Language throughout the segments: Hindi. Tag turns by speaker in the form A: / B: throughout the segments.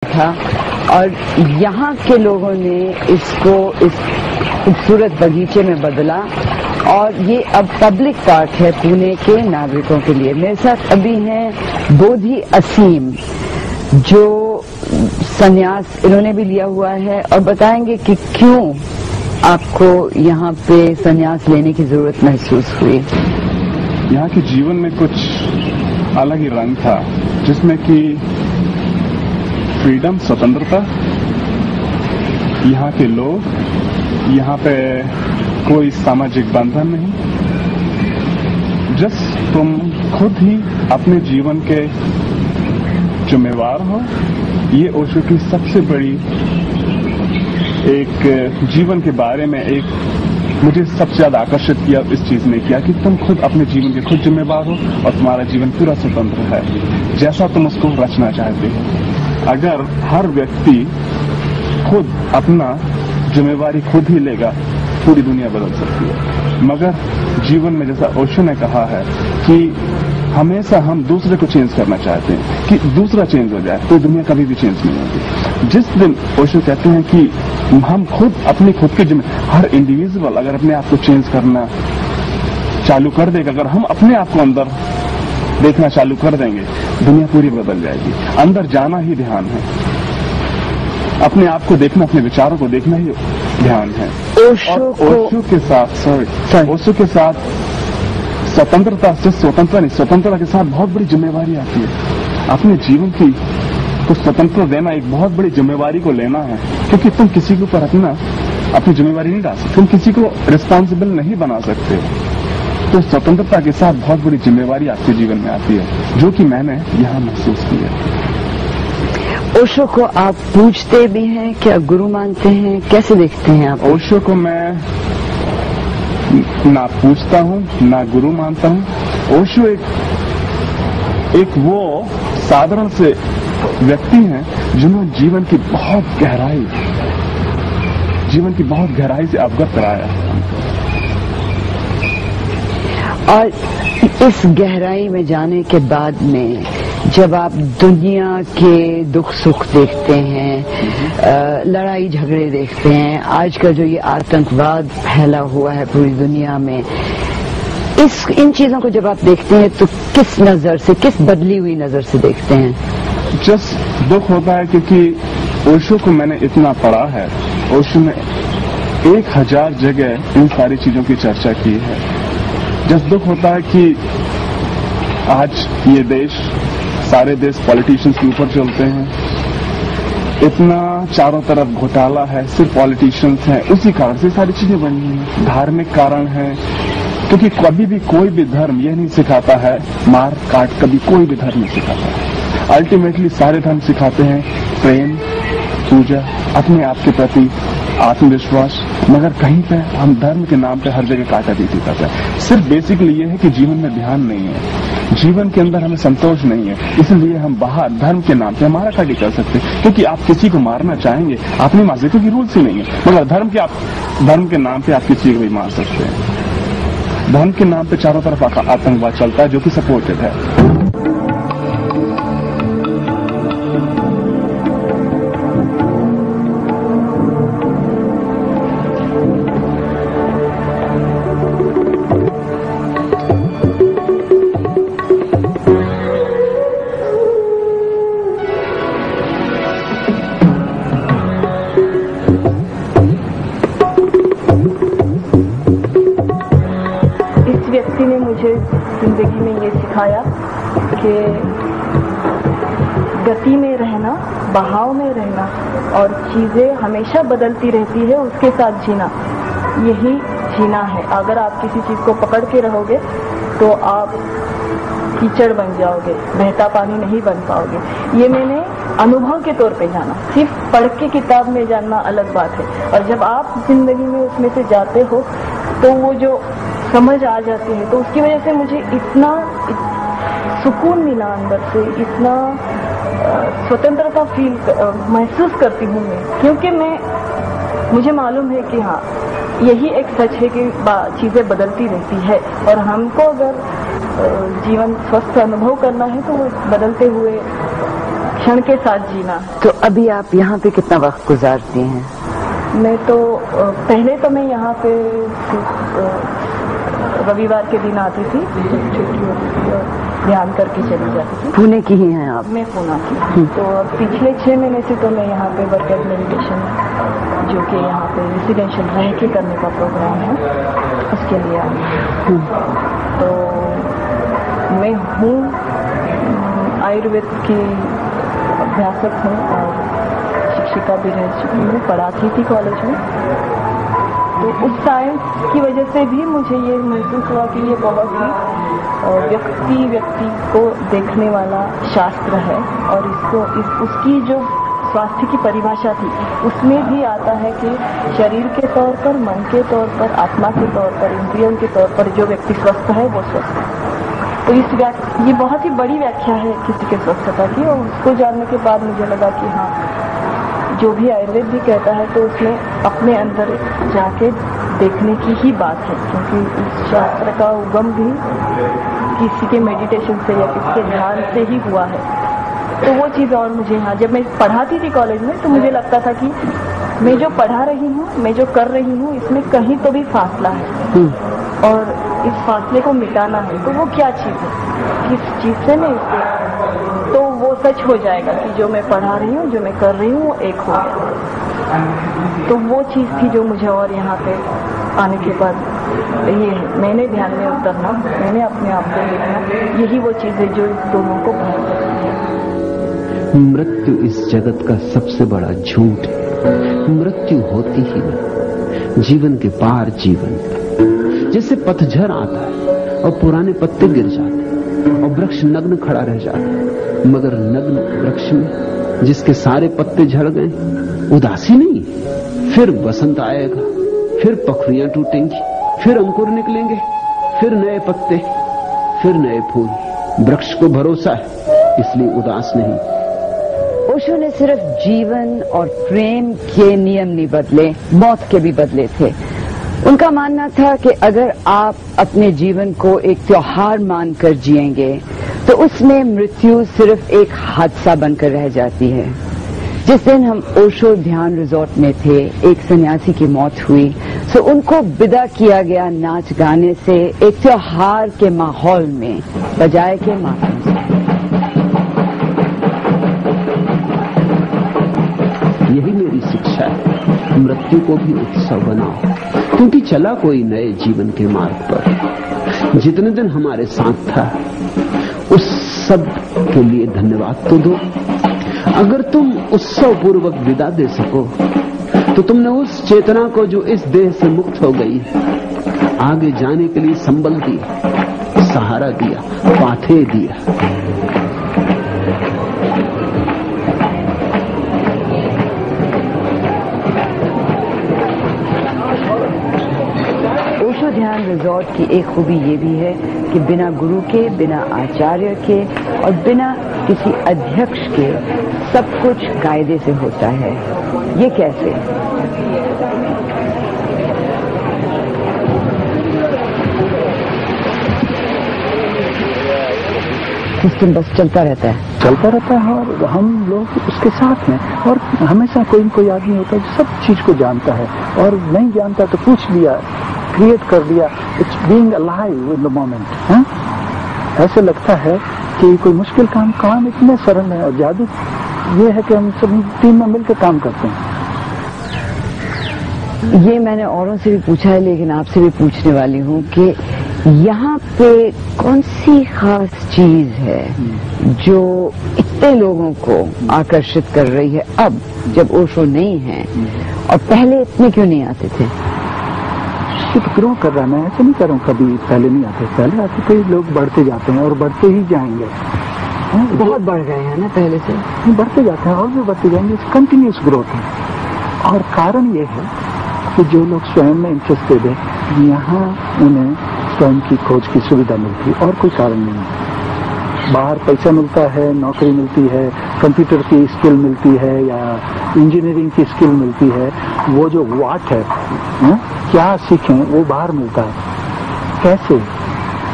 A: था और यहाँ के लोगों ने इसको इस खूबसूरत बगीचे में बदला और ये अब पब्लिक पार्क है पुणे के नागरिकों के लिए। मेरे साथ अभी हैं बोधि असीम जो संन्यास इन्होंने भी लिया हुआ है और बताएंगे कि क्यों आपको यहाँ पे संन्यास लेने की जरूरत महसूस हुई।
B: यहाँ के जीवन में कुछ अलग ही रंग था जिसमें कि फ्रीडम, स्वतंत्रता, यहाँ के लोग, यहाँ पे कोई सामाजिक बंधन नहीं, जस्ट तुम खुद ही अपने जीवन के जिम्मेवार हो। ये ओशो की सबसे बड़ी एक जीवन के बारे में एक मुझे सबसे ज्यादा आकर्षित किया इस चीज ने किया कि तुम खुद अपने जीवन के खुद जिम्मेवार हो और तुम्हारा जीवन पूरा स्वतंत्र है जैसा तुम उसको रचना चाहते हो। अगर हर व्यक्ति खुद अपना जिम्मेवारी खुद ही लेगा पूरी दुनिया बदल सकती है। मगर जीवन में जैसा ओशो ने कहा है कि हमेशा हम दूसरे को चेंज करना चाहते हैं कि दूसरा चेंज हो जाए तो दुनिया कभी भी चेंज नहीं होगी। जिस दिन ओशो कहते हैं कि हम खुद अपने खुद के हर इंडिविजुअल अगर अपने आप को चेंज करना चालू कर देगा, अगर हम अपने आप को अंदर देखना चालू कर देंगे दुनिया पूरी बदल जाएगी। अंदर जाना ही ध्यान है, अपने आप को देखना, अपने विचारों को देखना ही ध्यान है। ओशो के साथ ओशो के साथ स्वतंत्रता से स्वतंत्रता के साथ बहुत बड़ी जिम्मेवारी आती है। अपने जीवन की को स्वतंत्रता देना एक बहुत बड़ी जिम्मेवारी को लेना है क्योंकि तुम किसी के ऊपर अपनी जिम्मेवारी नहीं डाल सकते, तुम किसी को रिस्पॉन्सिबल नहीं बना सकते। तो स्वतंत्रता के साथ बहुत बड़ी जिम्मेवारी आपके जीवन में आती है जो कि मैंने यहाँ महसूस की है।
A: ओशो को आप पूछते भी हैं, क्या गुरु मानते हैं, कैसे देखते हैं आप?
B: ओशो को मैं ना पूछता हूँ ना गुरु मानता हूँ। ओशो एक वो साधारण से व्यक्ति हैं जिन्होंने जीवन की बहुत गहराई से अवगत कराया
A: और इस गहराई में जाने के बाद में जब आप दुनिया के दुख सुख देखते हैं, लड़ाई झगड़े देखते हैं, आज का जो ये आतंकवाद फैला हुआ है पूरी दुनिया में, इन चीजों को जब आप देखते हैं तो किस नजर से, किस बदली हुई नजर से देखते हैं?
B: जस्ट दुख होता है क्योंकि ओशो को मैंने इतना पढ़ा है। ओशो ने 1000 जगह इन सारी चीजों की चर्चा की है। जस्ट दुख होता है कि आज ये देश, सारे देश पॉलिटिशियंस के ऊपर चलते हैं, इतना चारों तरफ घोटाला है, सिर्फ पॉलिटिशियंस हैं, उसी कारण से सारी चीजें बनी हैं। धार्मिक कारण है क्योंकि कभी भी कोई भी धर्म यह नहीं सिखाता है मार काट, कभी कोई भी धर्म नहीं सिखाता है। अल्टीमेटली सारे धर्म सिखाते हैं प्रेम, पूजा, अपने आप के प्रति आत्मविश्वास, मगर कहीं पे हम धर्म के नाम पे हर जगह काटा पीटी करते हैं। सिर्फ बेसिकली ये है कि जीवन में ध्यान नहीं है, जीवन के अंदर हमें संतोष नहीं है, इसलिए हम बाहर धर्म के नाम पे मारा काटी कर सकते हैं। क्योंकि आप किसी को मारना चाहेंगे, आप नहीं मार सकते क्योंकि रूल्स ही नहीं है, मगर धर्म के नाम पे आप किसी को भी मार सकते हैं। धर्म के नाम पे चारों तरफ आतंकवाद चलता है जो कि सपोर्टेड है।
C: व्यक्ति ने मुझे जिंदगी में ये सिखाया कि गति में रहना, बहाव में रहना और चीजें हमेशा बदलती रहती है, उसके साथ जीना, यही जीना है। अगर आप किसी चीज को पकड़ के रहोगे तो आप कीचड़ बन जाओगे, बहता पानी नहीं बन पाओगे। ये मैंने अनुभव के तौर पे जाना, सिर्फ पढ़ के किताब में जानना अलग बात है, और जब आप जिंदगी में उसमें से जाते हो तो वो जो समझ आ जाती है, तो उसकी वजह से मुझे इतना सुकून मिला अंदर से, इतना स्वतंत्रता महसूस करती हूँ मैं, क्योंकि मुझे मालूम है कि हाँ, यही एक सच है कि चीजें बदलती रहती है, और हमको अगर जीवन स्वस्थ अनुभव करना है तो वो बदलते हुए क्षण के साथ जीना।
A: तो अभी आप यहाँ पे कितना वक्त गुजारती हैं?
C: मैं तो पहले तो मैं यहाँ पे रविवार के दिन आती थी, छुट्टी होती थी और ध्यान करके चली जाती थी।
A: पुणे की ही हैं आप?
C: मैं पुणे की। तो पिछले 6 महीने से तो मैं यहाँ पे वर्कआउट मेडिटेशन, जो कि यहाँ पे रेसिडेंशियल रह के करने का प्रोग्राम है, उसके लिए आई। तो मैं हूँ आयुर्वेद की अभ्यासक हूँ और शिक्षिका भी रह चुकी हूँ, पढ़ाती थी कॉलेज में। तो उस साइंस की वजह से भी मुझे ये महसूस हुआ कि ये बहुत ही व्यक्ति को देखने वाला शास्त्र है और उसकी जो स्वास्थ्य की परिभाषा थी उसमें भी आता है कि शरीर के तौर पर, मन के तौर पर, आत्मा के तौर पर, इंद्रियों के तौर पर जो व्यक्ति स्वस्थ है वो स्वस्थ है। तो ये बहुत ही बड़ी व्याख्या है किसी के स्वस्थता की, और उसको जानने के बाद मुझे लगा कि हाँ, जो भी आयुर्वेद भी कहता है तो उसमें अपने अंदर जाके देखने की ही बात है, क्योंकि इस शास्त्र का उगम भी किसी के मेडिटेशन से या किसी के ध्यान से ही हुआ है। तो वो चीज़, और मुझे यहाँ जब मैं पढ़ाती थी कॉलेज में तो मुझे लगता था कि मैं जो पढ़ा रही हूँ, मैं जो कर रही हूँ, इसमें कहीं तो भी फासला है और इस फासले को मिटाना है। तो वो क्या चीज़ है, किस चीज़ से मैं इससे, तो वो सच हो जाएगा कि जो मैं पढ़ा रही हूँ, जो मैं कर रही हूँ, वो एक हो गया। तो वो चीज़ थी जो मुझे, और यहाँ पे आने के बाद ये है, मैंने ध्यान में उतरना, मैंने अपने आप को देखना, यही वो चीज़ है जो दोनों को बांध सकती है।
D: मृत्यु इस जगत का सबसे बड़ा झूठ है। मृत्यु होती ही नहीं, जीवन के पार जीवन। जैसे पतझड़ आता है और पुराने पत्ते गिर जाते हैं और वृक्ष नग्न खड़ा रह जाता है, मगर नग्न वृक्ष में जिसके सारे पत्ते झड़ गए, उदासी नहीं, फिर बसंत आएगा, फिर पखरियां टूटेंगी, फिर अंकुर निकलेंगे, फिर नए पत्ते, फिर नए फूल। वृक्ष को भरोसा है, इसलिए उदास नहीं।
A: ओशो ने सिर्फ जीवन और प्रेम के नियम नहीं बदले, मौत के भी बदले थे। उनका मानना था कि अगर आप अपने जीवन को एक त्योहार मानकर जिएंगे तो उसमें मृत्यु सिर्फ एक हादसा बनकर रह जाती है। जिस दिन हम ओशो ध्यान रिजॉर्ट में थे, एक सन्यासी की मौत हुई, तो उनको विदा किया गया नाच गाने से, एक त्योहार के माहौल में, बजाय के मातम से।
D: यही मेरी शिक्षा है, मृत्यु को भी उत्सव बनाओ, क्योंकि चला कोई नए जीवन के मार्ग पर। जितने दिन हमारे साथ था उस सब के लिए धन्यवाद तो दो। अगर तुम उत्सव पूर्वक विदा दे सको तो तुमने उस चेतना को जो इस देह से मुक्त हो गई आगे जाने के लिए संबल दिया, सहारा दिया, पाथे दिया।
A: ओशो ध्यान रिजॉर्ट की एक खूबी ये भी है कि बिना गुरु के, बिना आचार्य के और बिना किसी अध्यक्ष के सब कुछ कायदे से होता है। ये कैसे? सिस्टम बस चलता रहता है
E: और हम लोग उसके साथ हैं, और हमेशा कोई न कोई आदमी होता है जो सब चीज को जानता है, और नहीं जानता तो पूछ लिया, क्रिएट कर दिया। It's being alive in the moment. ऐसे लगता है कि कोई मुश्किल काम इतने सरल है, और जादू ये है कि हम सब टीम में मिलकर काम करते हैं।
A: ये मैंने औरों से भी पूछा है, लेकिन आपसे भी पूछने वाली हूँ कि यहाँ पे कौन सी खास चीज है जो इतने लोगों को आकर्षित कर रही है अब जब ओशो नहीं है, और पहले इतने क्यों नहीं आते थे?
E: ग्रो कर रहा, मैं ऐसे नहीं कर रहा हूँ कभी पहले नहीं आते, पहले आते थे। लोग बढ़ते जाते हैं और बढ़ते ही जाएंगे।
A: बहुत बढ़ गए हैं ना पहले से?
E: बढ़ते जाते हैं और भी बढ़ते जाएंगे। कंटिन्यूस ग्रोथ है, और कारण ये है कि जो लोग स्वयं में इंटरेस्टेड है, यहाँ उन्हें स्वयं की खोज की सुविधा मिलती है, और कोई कारण नहीं है। बाहर पैसा मिलता है, नौकरी मिलती है, कंप्यूटर की स्किल मिलती है या इंजीनियरिंग की स्किल मिलती है, वो जो वाट है क्या सीखें वो बाहर मिलता है। कैसे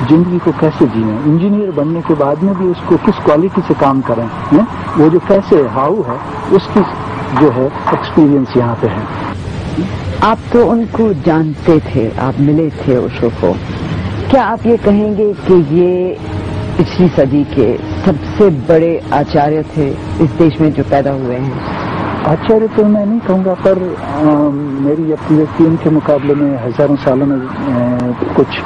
E: जिंदगी को कैसे जिए, इंजीनियर बनने के बाद में भी उसको किस क्वालिटी से काम करें, वो जो कैसे हाउ है उसकी जो है एक्सपीरियंस यहाँ पे है।
A: आप तो उनको जानते थे, आप मिले थे ओशो को, क्या आप ये कहेंगे कि ये पिछली सदी के सबसे बड़े आचार्य थे इस देश में जो पैदा हुए हैं?
E: आचार्य तो मैं नहीं कहूँगा, पर मेरी अपनी उनके मुकाबले में हजारों सालों में कुछ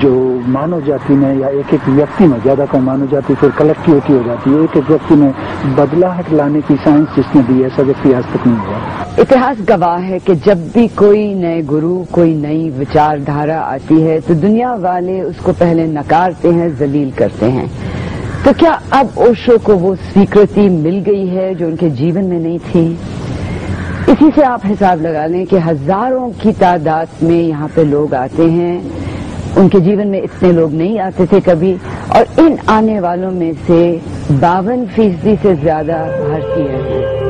E: जो मानव जाति में या एक एक व्यक्ति में, ज्यादा कम मानव जाति फिर कलेक्टिविटी हो जाती है, एक एक व्यक्ति में बदलाहट लाने की साइंस जिसने दी, ऐसा व्यक्ति आज तक नहीं हुआ।
A: इतिहास गवाह है कि जब भी कोई नए गुरु, कोई नई विचारधारा आती है तो दुनिया वाले उसको पहले नकारते हैं, जलील करते हैं। तो क्या अब ओशो को वो स्वीकृति मिल गई है जो उनके जीवन में नहीं थी? इसी से आप हिसाब लगा लें कि हजारों की तादाद में यहाँ पे लोग आते हैं, उनके जीवन में इतने लोग नहीं आते थे कभी, और इन आने वालों में से 52% से ज्यादा भारतीय हैं।